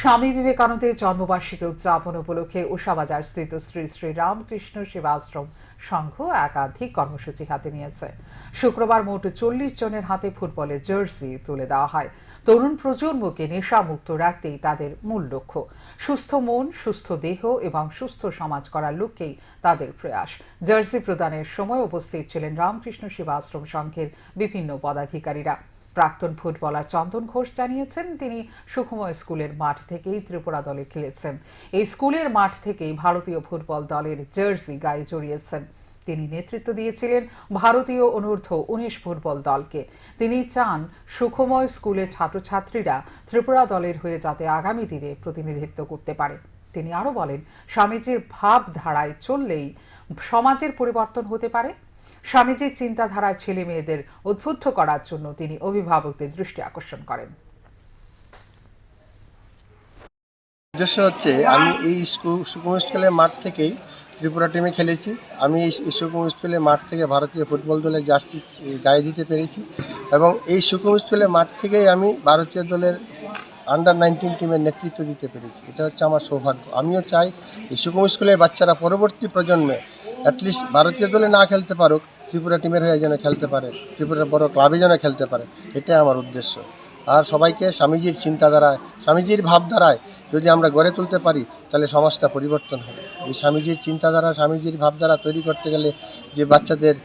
স্বামী বিবেকানন্দের জন্মবার্ষিকী উদযাপন উপলক্ষে উষাবাজার স্থিত শ্রী শ্রী রামকৃষ্ণ সেবাশ্রম সংঘ একাধিক কর্মসূচি হাতে নিয়েছে। শুক্রবার মোট 40 জনের হাতে ফুটবলের জার্সি তুলে দেওয়া হয়। তরুণ প্রজন্মকে নেশামুক্ত রাখতেই তাদের মূল লক্ষ্য। সুস্থ মন, সুস্থ দেহ এবং সুস্থ সমাজ করার লক্ষ্যেই তাদের প্রয়াস। জার্সি প্রদানের সময় উপস্থিত ছিলেন রামকৃষ্ণ সেবাশ্রম সংঘের বিভিন্ন পদাধিকারীরা। প্রাক্তন ফুটবলার চন্দন ঘোষ জানিয়েছেন, তিনি সুখময় স্কুলের মাঠ থেকেই ত্রিপুরা দলে খেলেছেন। এই স্কুলের মাঠ থেকেই ভারতীয় ফুটবল দলের জার্সি গায়ে জড়িয়েছেন। তিনি নেতৃত্ব দিয়েছিলেন ভারতীয় অনূর্ধ্ব 19 ফুটবল দলকে। তিনি চান সুখময় স্কুলের ছাত্রছাত্রীরা ত্রিপুরা দলের হয়ে যাতে আগামী দিনে প্রতিনিধিত্ব করতে পারে। তিনি আরো বলেন, স্বামীজির ভাবধারায় চললেই সমাজের পরিবর্তন হতে পারে। স্বামীজির চিন্তাধারায় ছেলে মেয়েদের উদ্বুদ্ধ করার জন্য তিনি অভিভাবকদের দৃষ্টি আকর্ষণ করেন। উদ্দেশ্য হচ্ছে, আমি এই সুকুমার স্কুলের মাঠ থেকেই ত্রিপুরা টিমে খেলেছি। আমি এই সুকুমার স্কুলের মাঠ থেকে ভারতীয় ফুটবল দলের জার্সি গায়ে দিতে পেরেছি এবং এই সুকুমার স্কুলের মাঠ থেকেই আমি ভারতীয় দলের আন্ডার 19 টিমের নেতৃত্ব দিতে পেরেছি। এটা হচ্ছে আমার সৌভাগ্য। আমিও চাই এই সুকুমার স্কুলের বাচ্চারা পরবর্তী প্রজন্মে অ্যাটলিস্ট ভারতীয় দলে না খেলতে পারুক, ত্রিপুরা টিমের হয়ে যেন খেলতে পারে, ত্রিপুরার বড় ক্লাবে যেন খেলতে পারে, এটাই আমার উদ্দেশ্য। আর সবাইকে স্বামীজির চিন্তাধারায়, স্বামীজির ভাবধারায় যদি আমরা গড়ে তুলতে পারি, তাহলে সমাজটা পরিবর্তন হবে। এই স্বামীজির চিন্তাধারা, স্বামীজির ভাবধারা তৈরি করতে গেলে যে বাচ্চাদের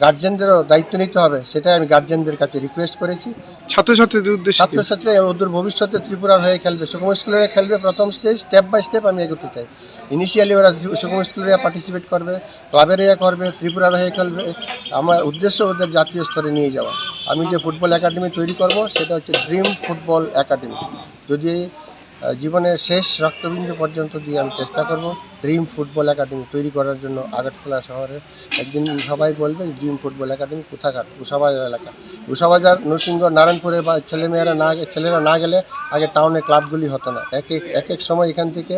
গার্জেনদেরও দায়িত্ব নিতে হবে, সেটাই আমি গার্জেনদের কাছে রিকোয়েস্ট করেছি। ছাত্রছাত্রীদের উদ্দেশ্যে ছাত্রছাত্রীরা অদূর ভবিষ্যতে ত্রিপুরার হয়ে খেলবে, সুকুমার স্কুলের হয়ে খেলবে। প্রথম স্টেপ বাই স্টেপ আমি এগোতে চাই। ইনিশিয়ালি ওরা সুকুমার স্কুলের পার্টিসিপেট করবে, ক্লাবের হয়ে করবে, ত্রিপুরার হয়ে খেলবে। আমার উদ্দেশ্য ওদের জাতীয় স্তরে নিয়ে যাওয়া। আমি যে ফুটবল একাডেমি তৈরি করব, সেটা হচ্ছে ড্রিম ফুটবল একাডেমি। যদি জীবনের শেষ রক্তবিন্দু পর্যন্ত দিয়ে আমি চেষ্টা করব ড্রিম ফুটবল একাডেমি তৈরি করার জন্য। আগরতলা শহরে একদিন সবাই বলবে ড্রিম ফুটবল একাডেমি কোথাকার? উষাবাজার এলাকা। উষাবাজার, নরসিংহ, নারায়ণপুরের বা ছেলেরা না গেলে আগে টাউনে ক্লাবগুলি হতো না। এক এক সময় এখান থেকে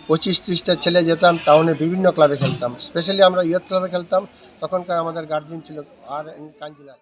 25-30টা ছেলে যেতাম টাউনে, বিভিন্ন ক্লাবে খেলতাম। স্পেশালি আমরা ইয়ুথ ক্লাবে খেলতাম। তখনকার আমাদের গার্জিয়ান ছিল আর কাঞ্জিলাল।